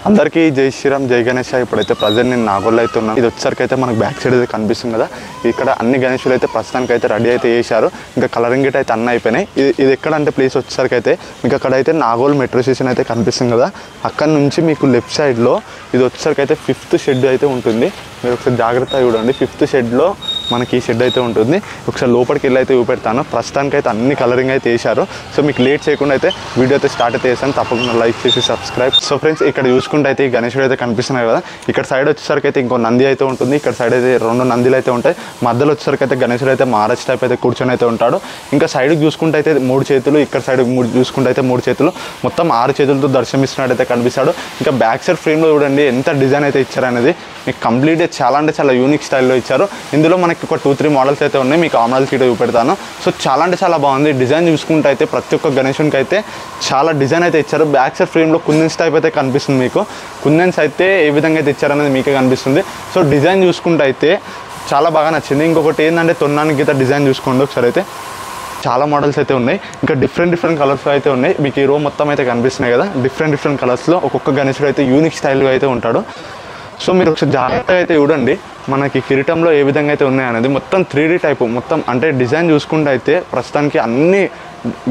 అందరికీ జై శ్రీరామ్ జై గణేష్. ఇప్పుడైతే ప్రజెంట్ నేను నాగోల్లో అయితే ఉన్నాను. ఇది వచ్చేసరికి అయితే మనకు బ్యాక్ సైడ్ అయితే కనిపిస్తుంది కదా, ఇక్కడ అన్ని గణేషులు అయితే ప్రస్తుతానికి అయితే రెడీ అయితే చేశారు. ఇంకా కలరింగ్ గిట్ అయితే అన్నీ అయిపోయినాయి. ఇది ఎక్కడ అంటే ప్లేస్ వచ్చేసరికి అయితే మీకు అక్కడైతే నాగోల్ మెట్రో స్టేషన్ అయితే కనిపిస్తుంది కదా, అక్కడ నుంచి మీకు లెఫ్ట్ సైడ్లో ఇది వచ్చేసరికి అయితే 5th షెడ్ అయితే ఉంటుంది. మీరు ఒకసారి జాగ్రత్తగా చూడండి, 5th షెడ్లో మనకి ఈ షెడ్ అయితే ఉంటుంది. ఒకసారి లోపలికి వెళ్ళి అయితే చూపెడతాను. ప్రస్తుతానికి అయితే అన్ని కలరింగ్ అయితే వేశారు. సో మీకు లేట్ చేయకుండా అయితే వీడియో అయితే స్టార్ట్ అయితే చేశాను. తప్పకుండా లైక్ చేసి సబ్స్క్రైబ్. సో ఫ్రెండ్స్, ఇక్కడ చూసుకుంటే అయితే ఈ గణేశుడు అయితే కనిపిస్తున్నాయి కదా, ఇక్కడ సైడ్ వచ్చేసరికి అయితే ఇంకో నంది అయితే ఉంటుంది. ఇక్కడ సైడ్ అయితే 2 నందిలు అయితే ఉంటాయి. మధ్యలో వచ్చేసరికి అయితే గణేశుడు అయితే మహారాజ్ టైప్ అయితే కూర్చొని అయితే ఉంటాడు. ఇంకా సైడ్కి చూసుకుంటే అయితే 3 చేతులు, ఇక్కడ సైడ్ చూసుకుంటే అయితే 3 చేతులు, మొత్తం 6 చేతులతో దర్శనమిస్తున్నట్టు అయితే కనిపిస్తాడు. ఇంకా బ్యాక్ సైడ్ ఫ్రేమ్లో చూడండి ఎంత డిజైన్ అయితే ఇచ్చారనేది. మీకు కంప్లీట్గా చాలా అంటే చాలా యూనిక్ స్టైల్లో ఇచ్చారు. ఇందులో మనకి ఒక 2-3 మోడల్స్ అయితే ఉన్నాయి. మీకు ఆ మోడల్స్ ఇటు చూపెడతాను. సో చాలా అంటే చాలా బాగుంది. డిజైన్ చూసుకుంటే అయితే ప్రతి ఒక్క గణేశునికి అయితే చాలా డిజైన్ అయితే ఇచ్చారు. బ్యాక్ సైడ్ ఫ్రేమ్లో కుందన్స్ టైప్ అయితే కనిపిస్తుంది. మీకు కుందన్స్ అయితే ఏ విధంగా అయితే ఇచ్చారనేది మీకే కనిపిస్తుంది. సో డిజైన్ చూసుకుంటే అయితే చాలా బాగా నచ్చింది. ఇంకొకటి ఏంటంటే తొన్నానికి గీత డిజైన్ చూసుకోండి ఒకసారి. అయితే చాలా మోడల్స్ అయితే ఉన్నాయి. ఇంకా డిఫరెంట్ కలర్స్ అయితే ఉన్నాయి. మీకు ఈ రో మొత్తం అయితే కనిపిస్తున్నాయి కదా, డిఫరెంట్ కలర్స్లో ఒక్కొక్క గణేశుడు అయితే యూనిక్ స్టైల్గా అయితే ఉంటాడు. సో మీరు ఒకసారి జాగ్రత్తగా అయితే చూడండి, మనకి కిరీటంలో ఏ విధంగా అయితే ఉన్నాయనేది. మొత్తం 3D టైపు మొత్తం అంటే డిజైన్ చూసుకుంటే అయితే ప్రస్తుతానికి అన్ని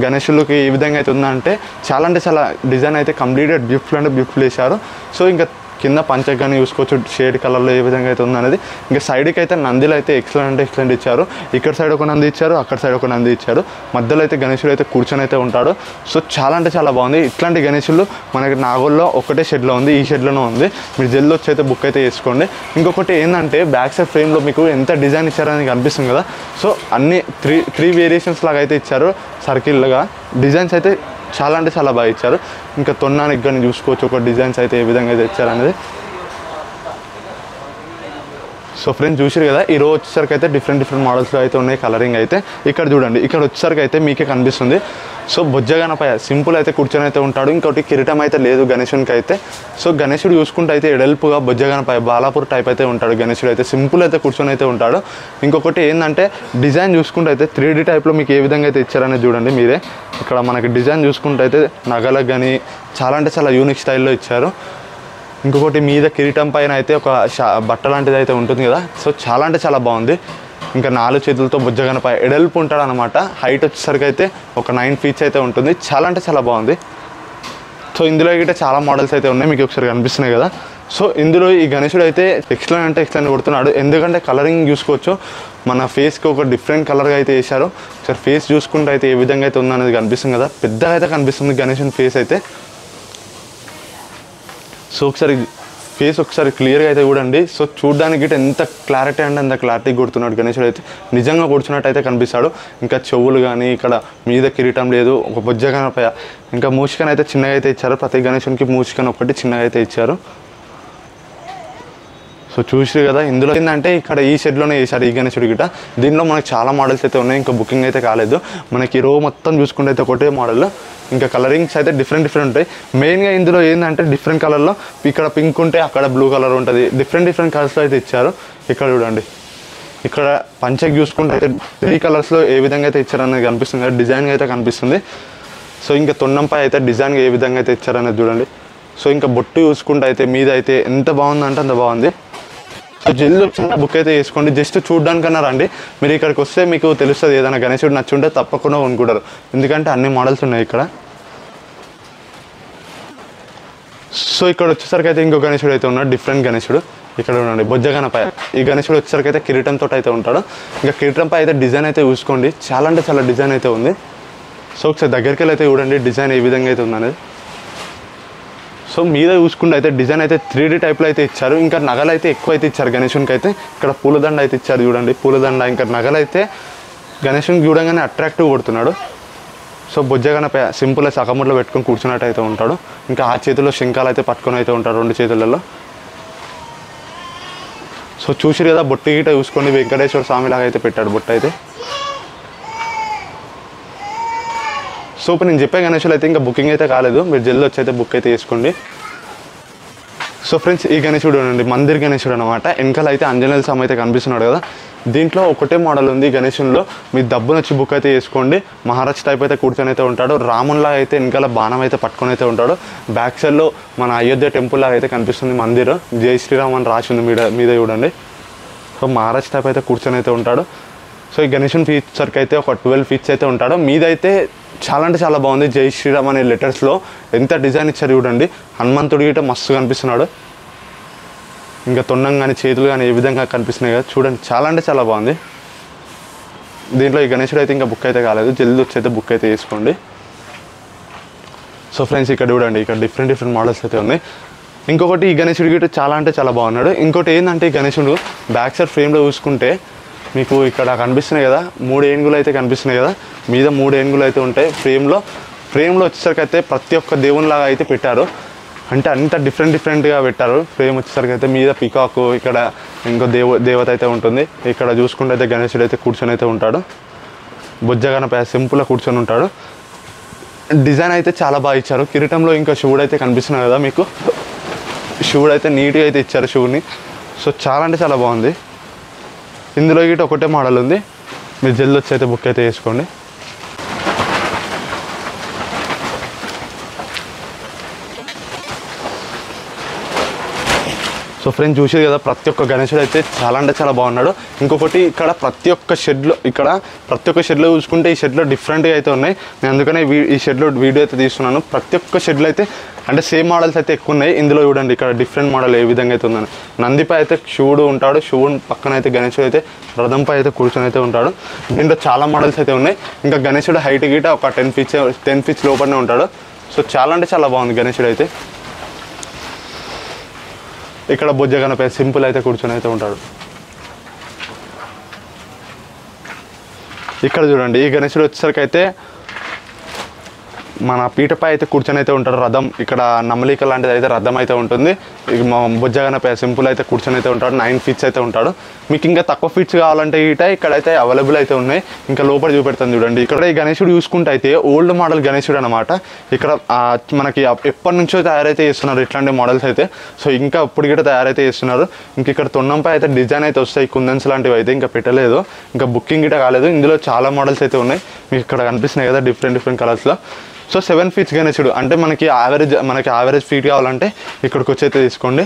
గణేశులకి ఏ విధంగా అయితే ఉందంటే చాలా అంటే చాలా డిజైన్ అయితే కంప్లీట్గా బ్యూటిఫుల్ వేశారు. సో ఇంకా కింద పంచకు కానీ చూసుకోవచ్చు షేడ్ కలర్లో ఏ విధంగా అయితే ఉందనేది. ఇంకా సైడ్కి అయితే నందిలు అయితే ఎక్సలెంట్ ఇచ్చారు. ఇక్కడ సైడ్ ఒక నంది ఇచ్చారు, అక్కడ సైడ్ ఒక నంది ఇచ్చారు. మధ్యలో అయితే గణేశుడు అయితే కూర్చొని అయితే ఉంటాడు. సో చాలా అంటే చాలా బాగుంది. ఇట్లాంటి గణేశులు మనకి నాగోల్లో ఒకటే షెడ్లో ఉంది, ఈ షెడ్లోనే ఉంది. మీరు జల్ది వచ్చి అయితే బుక్ అయితే చేసుకోండి. ఇంకొకటి ఏంటంటే బ్యాక్ సైడ్ ఫ్రేమ్లో మీకు ఎంత డిజైన్ ఇచ్చారని కనిపిస్తుంది కదా. సో అన్ని త్రీ వేరియేషన్స్ లాగా అయితే ఇచ్చారు. సర్కిల్గా డిజైన్స్ అయితే చాలా అంటే చాలా బాగా ఇచ్చారు. ఇంకా తొన్నానికి కానీ చూసుకోవచ్చు ఒక డిజైన్స్ అయితే ఏ విధంగా అయితే ఇచ్చారనేది. సో ఫ్రెండ్స్ చూసారు కదా, ఈ రోజు వచ్చేసరికి అయితే డిఫరెంట్ మోడల్స్లో అయితే ఉన్నాయి కలరింగ్ అయితే. ఇక్కడ చూడండి, ఇక్కడ వచ్చేసరికి అయితే మీకే కనిపిస్తుంది. సో బొజ్జగణపయ్య సింపుల్ అయితే కూర్చొని అయితే ఉంటాడు. ఇంకోటి కిరీటం అయితే లేదు గణేశునికి అయితే. సో గణేశుడు చూసుకుంటే అయితే ఎడల్పుగా బొజ్జగణపయ్య బాలాపూర్ టైప్ అయితే ఉంటాడు. గణేశుడు అయితే సింపుల్ అయితే కూర్చొని అయితే ఉంటాడు. ఇంకొకటి ఏంటంటే డిజైన్ చూసుకుంటే అయితే 3D టైప్లో మీకు ఏ విధంగా అయితే ఇచ్చారనేది చూడండి మీరే. ఇక్కడ మనకి డిజైన్ చూసుకుంటే అయితే నగలకు కానీ చాలా అంటే చాలా యూనిక్ స్టైల్లో ఇచ్చారు. ఇంకొకటి మీద కిరీటం పైన అయితే ఒక బట్ట లాంటిది అయితే ఉంటుంది కదా. సో చాలా అంటే చాలా బాగుంది. ఇంకా 4 చేతులతో బుజ్జగణపయ్య ఎడల్పు ఉంటాడు అనమాట. హైట్ వచ్చేసరికి అయితే ఒక 9 feet అయితే ఉంటుంది. చాలా అంటే చాలా బాగుంది. సో ఇందులో గిట్ట చాలా మోడల్స్ అయితే ఉన్నాయి, మీకు ఒకసారి కనిపిస్తున్నాయి కదా. సో ఇందులో ఈ గణేశుడు అయితే ఎక్సలెంట్ కొడుతున్నాడు. ఎందుకంటే కలరింగ్ చూసుకోవచ్చు, మన ఫేస్కి ఒక డిఫరెంట్ కలర్గా అయితే వేశారు. ఒకసారి ఫేస్ చూసుకుంటే అయితే ఏ విధంగా అయితే ఉందనేది కనిపిస్తుంది కదా, పెద్దగా అయితే కనిపిస్తుంది గణేశుని ఫేస్ అయితే. సో ఒకసారి ఫేస్ ఒకసారి క్లియర్గా అయితే చూడండి. సో చూడడానికి ఎంత క్లారిటీ అంటే అంత క్లారిటీ కొడుతున్నాడు గణేశుడు అయితే. నిజంగా కూర్చున్నట్టు అయితే కనిపిస్తాడు. ఇంకా చెవులు కానీ ఇక్కడ మీద కిరీటం లేదు, ఒక బొజ్జగణపయ్య. ఇంకా మూషికన్ అయితే చిన్నగా అయితే ఇచ్చారు. ప్రతి గణేశునికి మూషికన్ ఒకటి చిన్నగా అయితే ఇచ్చారు. సో చూసారు కదా, ఇందులో ఏంటంటే ఇక్కడ ఈ షెడ్లోనే వేశారు ఈ గణేశుడి గిట్ట. దీనిలో మనకి చాలా మోడల్స్ అయితే ఉన్నాయి, ఇంకా బుకింగ్ అయితే కాలేదు. మనకి రో మొత్తం చూసుకుంటే అయితే ఒకటే మోడల్. ఇంకా కలరింగ్స్ అయితే డిఫరెంట్ ఉంటాయి. మెయిన్గా ఇందులో ఏంటంటే డిఫరెంట్ కలర్లో ఇక్కడ పింక్ ఉంటే అక్కడ బ్లూ కలర్ ఉంటుంది. డిఫరెంట్ కలర్స్లో అయితే ఇచ్చారు. ఇక్కడ చూడండి, ఇక్కడ పంచకి చూసుకుంటే అయితే 3 కలర్స్లో ఏ విధంగా అయితే ఇచ్చారనేది కనిపిస్తుంది, డిజైన్గా అయితే కనిపిస్తుంది. సో ఇంకా తొండంపై అయితే డిజైన్గా ఏ విధంగా అయితే ఇచ్చారనేది చూడండి. సో ఇంకా బొట్టు చూసుకుంటే అయితే మీద అయితే ఎంత బాగుందంటే అంత బాగుంది. సో జల్దీ వచ్చిన బుక్ అయితే చేసుకోండి. జస్ట్ చూడడానికన్నా రండి. మీరు ఇక్కడికి వస్తే మీకు తెలుస్తుంది, ఏదైనా గణేశుడు నచ్చుంటే తప్పకుండా కొనుక్కుంటారు. ఎందుకంటే అన్ని మోడల్స్ ఉన్నాయి ఇక్కడ. సో ఇక్కడ వచ్చేసరికి అయితే ఇంకో గణేశుడు అయితే ఉన్నాడు, డిఫరెంట్ గణేశుడు. ఇక్కడ ఉండండి బొజ్జగణపయ్య. ఈ గణేశుడు వచ్చేసరికి అయితే కిరీటంతో అయితే ఉంటాడు. ఇంకా కిరీటంపై అయితే డిజైన్ అయితే చూసుకోండి, చాలా అంటే చాలా డిజైన్ అయితే ఉంది. సో ఒకసారి దగ్గరికి వెళ్ళి అయితే చూడండి డిజైన్ ఏ విధంగా అయితే ఉందనేది. సో మీద చూసుకుంటే అయితే డిజైన్ అయితే 3D టైప్లో అయితే ఇచ్చారు. ఇంకా నగలు అయితే ఎక్కువ అయితే ఇచ్చారు గణేశునికి అయితే. ఇక్కడ పూలదండ అయితే ఇచ్చారు చూడండి, పూలదండ. ఇంకా నగలు అయితే గణేశునికి చూడంగానే అట్రాక్టివ్ కొడుతున్నాడు. సో బొజ్జగణపయ్య సింపుల్ సగముట్లో పెట్టుకొని కూర్చున్నట్టు అయితే ఉంటాడు. ఇంకా ఆ చేతిలో శంఖాలు అయితే పట్టుకొని అయితే ఉంటాడు 2 చేతులలో. సో చూసిరు కదా, బొట్టు గిట్ట చూసుకోండి, వెంకటేశ్వర స్వామి లాగా అయితే పెట్టాడు బొట్టు అయితే. సో ఇప్పుడు నేను చెప్పే గణేశులు అయితే ఇంకా బుకింగ్ అయితే కాలేదు, మీరు జల్దీ వచ్చి అయితే బుక్ అయితే చేసుకోండి. సో ఫ్రెండ్స్ ఈ గణేశుడు అండి మందిర్ గణేశుడు అనమాట. వెనకాల అయితే ఆంజనేయుల స్వామి అయితే కనిపిస్తున్నాడు కదా. దీంట్లో ఒకటే మోడల్ ఉంది గణేశునిలో. మీ డబ్బు నచ్చి బుక్ అయితే చేసుకోండి. మహారాజ్ టైప్ అయితే కూర్చొని అయితే ఉంటాడు. రాముల్లా అయితే వెనకాల బాణం అయితే పట్టుకొని అయితే ఉంటాడు. బ్యాక్ సైడ్లో మన అయోధ్య టెంపుల్ లాగా అయితే కనిపిస్తుంది మందిర్. జై శ్రీరామ్ అని రాసి ఉంది మీద చూడండి. సో మహారాజ్ టైప్ అయితే కూర్చొని అయితే ఉంటాడు. సో ఈ గణేశుని ఫీచర్కి అయితే ఒక 12 ఫీట్స్ అయితే ఉంటాడు. మీదైతే చాలా అంటే చాలా బాగుంది. జై శ్రీరామ్ అనే లెటర్స్లో ఎంత డిజైన్ ఇచ్చారు చూడండి. హనుమంతుడి గిట్ట మస్తు కనిపిస్తున్నాడు. ఇంకా తొండం కానీ చేతులు కానీ ఏ విధంగా కనిపిస్తున్నాయి కదా చూడండి. చాలా అంటే చాలా బాగుంది. దీంట్లో ఈ గణేశుడు అయితే ఇంకా బుక్ అయితే కాలేదు. జల్దీ వచ్చి అయితే బుక్ అయితే చేసుకోండి. సో ఫ్రెండ్స్ ఇక్కడ చూడండి, ఇక్కడ డిఫరెంట్ మోడల్స్ అయితే ఉన్నాయి. ఇంకొకటి ఈ గణేశుడి గిట్ట చాలా అంటే చాలా బాగున్నాడు. ఇంకోటి ఏంటంటే ఈ గణేశుడు బ్యాక్ సైడ్ ఫ్రేమ్లో చూసుకుంటే మీకు ఇక్కడ కనిపిస్తున్నాయి కదా 3 ఏనుగులు అయితే కనిపిస్తున్నాయి కదా. మీద 3 ఏనుగులు అయితే ఉంటాయి ఫ్రేమ్లో వచ్చేసరికి అయితే ప్రతి ఒక్క దేవునిలాగా అయితే పెట్టారు. అంటే అంత డిఫరెంట్గా పెట్టారు. ఫ్రేమ్ వచ్చేసరికి అయితే మీద పికాకు, ఇక్కడ ఇంకో దేవత అయితే ఉంటుంది. ఇక్కడ చూసుకుంటే అయితే గణేశుడు అయితే కూర్చొని అయితే ఉంటాడు. బొజ్జగన సింపుల్గా కూర్చొని ఉంటాడు. డిజైన్ అయితే చాలా బాగా ఇచ్చారు. కిరీటంలో ఇంకా శివుడు అయితే కనిపిస్తున్నాడు కదా మీకు. శివుడు అయితే నీట్గా అయితే ఇచ్చారు శివుడిని. సో చాలా అంటే చాలా బాగుంది. ఇందులో గిట్ట ఒకటే మోడల్ ఉంది. మీరు జల్దీ వచ్చి అయితే బుక్ అయితే చేసుకోండి. సో ఫ్రెండ్స్ చూసేది కదా ప్రతి ఒక్క గణేశుడు అయితే చాలా అంటే చాలా బాగున్నాడు. ఇంకొకటి ఇక్కడ ప్రతి ఒక్క షెడ్లో చూసుకుంటే ఈ షెడ్లో డిఫరెంట్గా అయితే ఉన్నాయి. నేను అందుకనే ఈ షెడ్లో వీడియో అయితే తీస్తున్నాను. ప్రతి ఒక్క షెడ్లో అయితే అంటే సేమ్ మోడల్స్ అయితే ఎక్కువ ఉన్నాయి. ఇందులో చూడండి ఇక్కడ డిఫరెంట్ మోడల్ ఏ విధంగా అయితే ఉందని. నందిపై అయితే శివుడు ఉంటాడు. శివుడు పక్కన అయితే గణేశుడు అయితే రథంపై అయితే కూర్చొని అయితే ఉంటాడు. దీంట్లో చాలా మోడల్స్ అయితే ఉన్నాయి. ఇంకా గణేశుడు హైట్ గిట ఒక 10 ఫీట్స్ లోపలనే ఉంటాడు. సో చాలా అంటే చాలా బాగుంది గణేశుడు అయితే. ఇక్కడ బొజ్జగనపై సింపుల్ అయితే కూర్చొని అయితే ఉంటాడు. ఇక్కడ చూడండి ఈ గణేశుడు వచ్చేసరికి అయితే మన పీఠపై అయితే కూర్చొని అయితే ఉంటాడు. రథం ఇక్కడ నమలిక లాంటిది అయితే రథం అయితే ఉంటుంది. ఇక మా బొజ్జగనపై సింపుల్ అయితే కూర్చొని అయితే ఉంటాడు. 9 ఫీట్స్ అయితే ఉంటాడు. మీకు ఇంకా తక్కువ ఫీట్స్ కావాలంటే ఇక్కడైతే అవైలబుల్ అయితే ఉన్నాయి. ఇంకా లోపల చూపెడతాను చూడండి. ఇక్కడ ఈ గణేశుడు చూసుకుంటే అయితే ఓల్డ్ మోడల్ గణేశుడు అనమాట. ఇక్కడ మనకి ఎప్పటి నుంచో తయారైతే చేస్తున్నారు ఇట్లాంటి మోడల్స్ అయితే. సో ఇంకా ఇప్పుడు కూడా తయారైతే చేస్తున్నారు. ఇంక ఇక్కడ తొండంపై అయితే డిజైన్ అయితే వస్తాయి. కుందన్స్ లాంటివి అయితే ఇంకా పెట్టలేదు. ఇంకా బుకింగ్ గిట్ట కాలేదు. ఇందులో చాలా మోడల్స్ అయితే ఉన్నాయి. మీకు ఇక్కడ కనిపిస్తున్నాయి కదా డిఫరెంట్ కలర్స్లో. సో 7 ఫీట్స్ గణేశుడు అంటే మనకి యావరేజ్ ఫీట్ కావాలంటే ఇక్కడికి వచ్చి అయితే తీసుకోండి.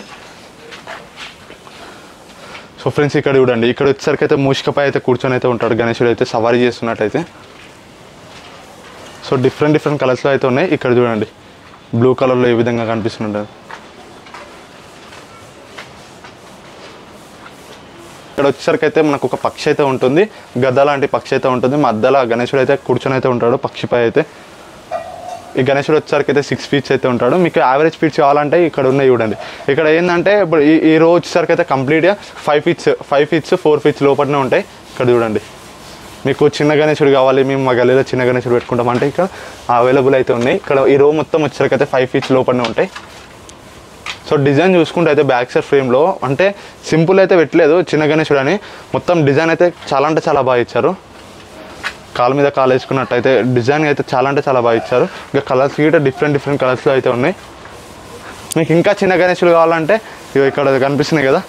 సో ఫ్రెండ్స్ ఇక్కడ చూడండి, ఇక్కడ వచ్చేసరికి అయితే మూషికపై అయితే కూర్చొని అయితే ఉంటాడు గణేశుడు అయితే సవారీ చేస్తున్నట్టయితే. సో డిఫరెంట్ కలర్స్లో అయితే ఉన్నాయి. ఇక్కడ చూడండి బ్లూ కలర్లో ఏ విధంగా కనిపిస్తుంటారు. ఇక్కడ వచ్చేసరికి అయితే మనకు ఒక పక్షి అయితే ఉంటుంది. గద్ద లాంటి పక్షి అయితే ఉంటుంది. మధ్యలో గణేశుడు అయితే కూర్చొని అయితే ఉంటాడు పక్షిపై అయితే. ఈ గణేశుడు వచ్చేసరికి అయితే 6 ఫీట్స్ అయితే ఉంటాడు. మీకు యావరేజ్ ఫీట్స్ కావాలంటే ఇక్కడ ఉన్నాయి చూడండి. ఇక్కడ ఏంటంటే ఇప్పుడు ఈ రో వచ్చేసరికి అయితే కంప్లీట్గా 5 ఫీట్స్ 4 ఫీట్స్ లోపలనే ఉంటాయి. ఇక్కడ చూడండి మీకు చిన్న గణేశుడు కావాలి, మేము మా గల్లీలో చిన్న గణేశుడు పెట్టుకుంటామంటే ఇక్కడ అవైలబుల్ అయితే ఉన్నాయి. ఇక్కడ ఈ రో మొత్తం వచ్చేసరికి అయితే 5 ఫీట్స్ లోపలనే ఉంటాయి. సో డిజైన్ చూసుకుంటే అయితే బ్యాక్ సైడ్ ఫ్రేమ్లో అంటే సింపుల్ అయితే పెట్టలేదు చిన్న గణేశుడు అని. మొత్తం డిజైన్ అయితే చాలా అంటే చాలా బాగా ఇచ్చారు. కాలు మీద కాలు వేసుకున్నట్టయితే డిజైన్ అయితే చాలా అంటే చాలా బాగా ఇచ్చారు. ఇంకా కలర్స్ కూడా డిఫరెంట్ కలర్స్లో అయితే ఉన్నాయి. మీకు ఇంకా చిన్న గణేశుడు కావాలంటే ఇక్కడ కనిపిస్తున్నాయి కదా.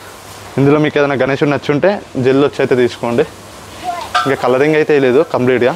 ఇందులో మీకు ఏదైనా గణేశుడు నచ్చుంటే జల్ది వచ్చి అయితే తీసుకోండి. ఇంకా కలరింగ్ అయితే లేదు కంప్లీట్గా.